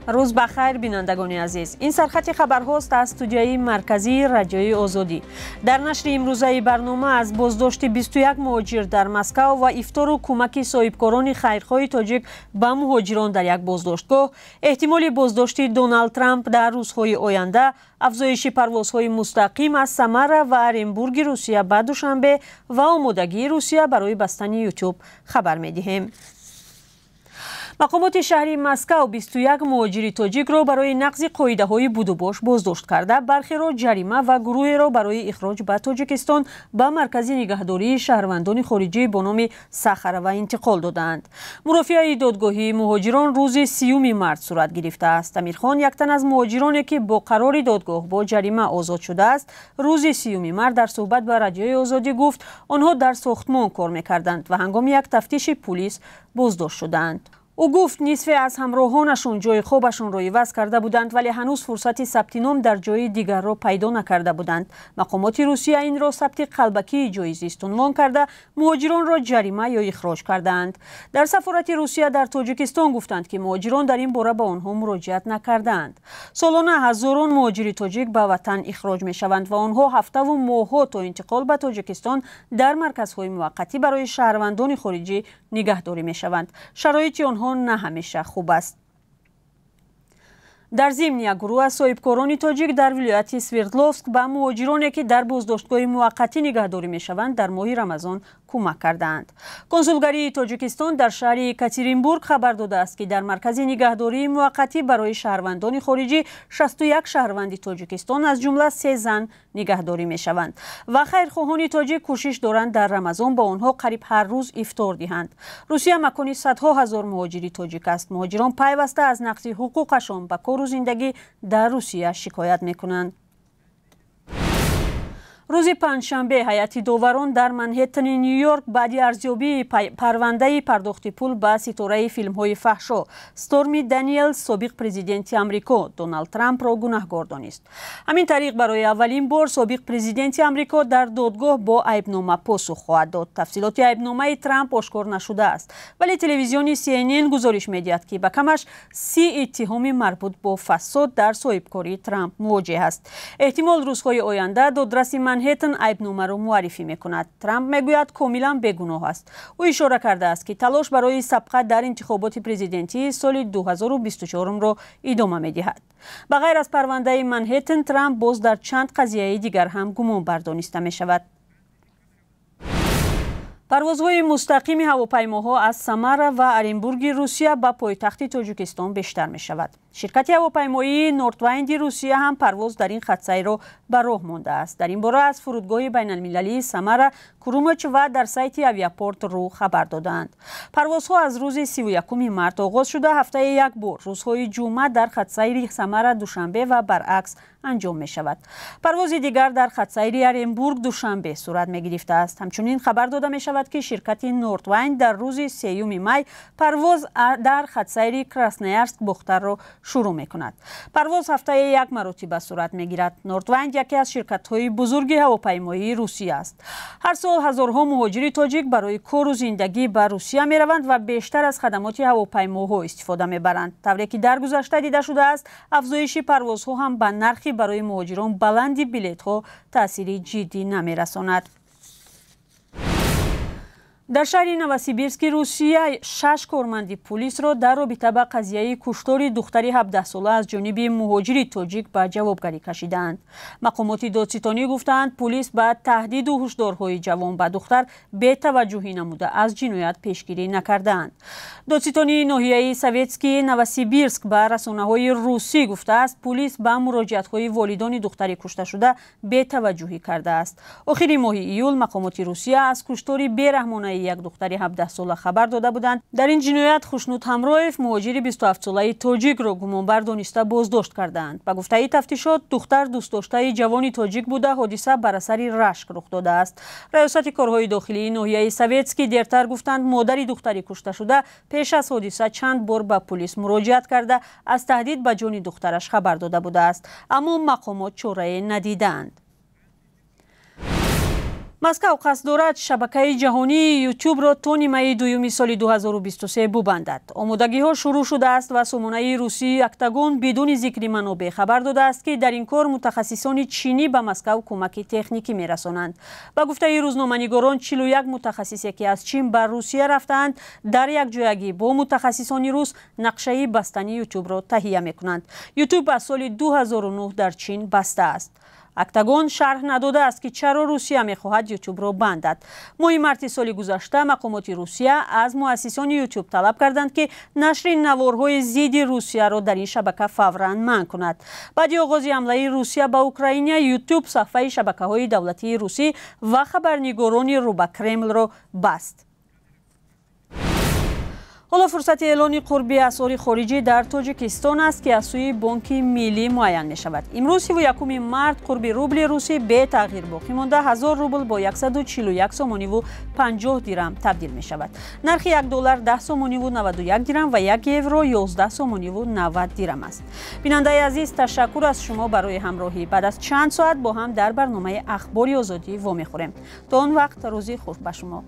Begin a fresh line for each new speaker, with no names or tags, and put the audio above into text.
روز بخیر بینندگان عزیز، این سرخط خبرهاست از استودیوی مرکزی رادیوی آزادی. در نشر امروزه برنامه از بازداشت 21 مهاجر در مسکو و افطار و کمک صاحبکاران خیرخواه تاجیک به مهاجران در یک بازداشتگاه، احتمال بازداشت دونالد ترامپ در روزهای آینده، افزایش پروازهای مستقیم از ثمره و ارنبورگ روسیه به دوشنبه و آمادگی روسیه برای بستن یوتیوب خبر می‌دهیم. مقامات شهری مسکو 21 مهاجر تاجیک را برای نقض قاعده‌های بود و باش بازداشت کرده، برخی را جریمه و گروهی را برای اخراج به تاجیکستان به مرکز نگهداری شهروندان خارجی به نام سخره انتقال دادند. مرافعه دادگاهی مهاجران روز 30 مارس صورت گرفته است. امیرخان، یک تن از مهاجرانی که با قرار دادگاه با جریمه آزاد شده است، روز 30 مارس در صحبت با رادیوی آزادی گفت آنها در ساختمان کار می‌کردند و هنگام یک تفتیش پلیس بازداشت شدند. او گفت نصف از همراهانشون جای خوابشون را عوض کرده بودند، ولی هنوز فرصت ثبت نام در جای دیگر را پیدا نکرده بودند. مقامات روسیه این را ثبت قلبکی جایزی است عنوان کرده مهاجران را جریمه یا اخراج کردند. در سفارت روسیه در تاجیکستان گفتند که مهاجران در این باره به آنها مراجعت نکردند. سالانه هزاران مهاجر تاجیک به وطن اخراج می شوند و آنها هفته و ماه‌ها تا انتقال به تاجیکستان در مرکزهای موقتی برای شهروندان خارجی نگهداری می شوند. شرایط آنها نه همیشه خوب است. در ضمن یک گروه از صاحبکاران تاجیک در ولایت سوردلوفسک به مهاجرانی که در بازداشتگاه موقتی نگهداری می شوند در ماه رمضان کمک کردند. کنسولگری تاجیکستان در شهر یکاترینبورگ خبر داده است که در مرکز نگهداری موقتی برای شهروندان خارجی 61 شهروند تاجیکستان از جمله 3 زن نگهداری می شوند و خیرخواهان تاجیک کوشش دارند در رمضان با آنها قریب هر روز افطار دهند. روسیه مکان صدها هزار مهاجر تاجیک است. مهاجران پیوسته از نقض حقوقشان به کار و زندگی در روسیه شکایت می کنند. روز پنجشنبه هیئت داوران در منهتن نیویورک بعد ارزیابی پرونده پرداخت پول به ستاره فیلم‌های فحشا استورمی دانیلز سابق پرزیدنت آمریکا دونالد ترامپ را گناهکار دانست. همین طریق برای اولین بار سابق پرزیدنت آمریکا در دادگاه با عیبنامه پاسخ خواهد داد. تفصیلات عیبنامه ترامپ آشکار نشده است، ولی تلویزیون CNN گزارش می‌دهد که به کمش 30 اتهام مربوط به فساد در صاحبکاری ترامپ مواجه است. احتمال روزهای آینده دادرس منهتن عیبنامه را معرفی می‌کند. ترامپ میگوید کاملا بیگناه است. او اشاره کرده است که تلاش برای سبقت در انتخابات پرزیدنتی سال 2024 را ادامه می‌دهد. به غیر از پرونده منهتن، ترامپ باز در چند قضیه دیگر هم گمان بردانسته می‌شود. پروازهای مستقیم هواپیماها از ثمره و ارنبورگ روسیه به پایتخت تاجیکستان بیشتر می شود. شرکت هواپیمایی نورتویند روسیه هم پرواز در این خط‌سیر را به راه مانده است. در این باره از فرودگاه بین المللی ثمره، کرومچ و در سایت اویاپورت رو خبر دادند. پروازها از روز 31 مارس آغاز شده هفته یک بار روزهای جمعه در خط‌سیر ثمره دوشنبه و برعکس انجام می شود. پرواز دیگر در خط‌سیر ارنبورگ دوشنبه صورت می گرفته است. همچنین خبر داده می شود که شرکت نورتویند در روز 3 می پرواز در خط‌سیر کراسنویارسک بختر را شروع می کند. پرواز هفته یک مرتبه صورت می گیرد. نورتویند یکی از شرکت های بزرگ هواپیمایی روسیه است. هر سال هزارها مهاجر تاجیک برای کار و زندگی به روسیه می روند و بیشتر از خدمات هواپیماها استفاده می برند. طوری که در گذشته دیده شده است، افزایش پروازها هم به نرخ برای مهاجران بلند بلیط ها تأثیر جدی نمی رساند. در شهر نوسیبیرسک روسیه 6 کارمند پلیس را در رابطه با قضیه کشتار دختری 17 ساله از جانب مهاجر تاجیک به جوابگری کشیدند. مقامات دادستانی گفتند پلیس بعد تهدید و هشدارهای جوان به دختر بی‌توجهی نموده از جنایت پیشگیری نکردند. دادستانی ناحیه سویتسکی نوسیبیرسک به رسانه‌های روسی گفته است پلیس به مراجعت‌های والدان دختری کشته شده بی‌توجهی کرده است. آخر ماه ایول مقامات روسیه از کشتار بی‌رحمانه یک دختر 17 ساله خبر داده بودند. در این جنایت خوشنود همراهیف مهاجر 27 ساله تاجیک را گمانبر دانسته بازداشت کردند. به گفته تفتیشات دختر دوست داشته جوانی تاجیک بوده حادثه بر اثر رشک رخ داده است. ریاست کارهای داخلی ناحیه سویتسکی دیرتر گفتند مادر دختری کشته شده پیش از حادثه چند بار به پلیس مراجعت کرده از تهدید به جان دخترش خبر داده بوده است، اما مقامات چاره‌ای ندیدند. مسکو قصد دارد شبکه جهانی یوتیوب را تا نیمه دوم سال 2023 ببندد. آمادگی ها شروع شده است و سامانه روسی اکتاگون بدون ذکر منابع خبر داده است که در این کار متخصصان چینی به مسکو کمک تکنیکی میرسانند. با گفته روزنامه‌نگاران 41 متخصصی که از چین بر روسیه رفتند در یک جایگی با متخصصان روس نقشه بستنی یوتیوب را تهیه میکنند. یوتیوب از سال 2009 در چین بسته است. اکتاگون شرح نداده است که چرا روسیه میخواهد یوتیوب را بندد. ماه مارس سال گذشته مقامات روسیه از مؤسسان یوتیوب طلب کردند که نشر نوارهای ضد روسیه را در این شبکه فوراً منع کند. بعد آغاز حمله روسیه به اوکراین، یوتیوب صفحه شبکه‌های دولتی روسی و خبرنگاران رو به کرمل را بست. حالا فرصت اعلان قرب اسعار خارجی در تاجیکستان است که از سوی بانک ملی معین می شود. امروز 31 مارس قرب روبل روسی به تغییر باقی مانده 1000 روبل با 141 سومانی و 50 درم تبدیل می شود. نرخ یک دلار 10 سومانی و 91 درم و یک یورو 11 سومانی و 90 درم است. بیننده عزیز، تشکر از شما برای همراهی. بعد از چند ساعت با هم در برنامه اخباری آزادی وا می‌خوریم. تا آن وقت روزی خوش به شما.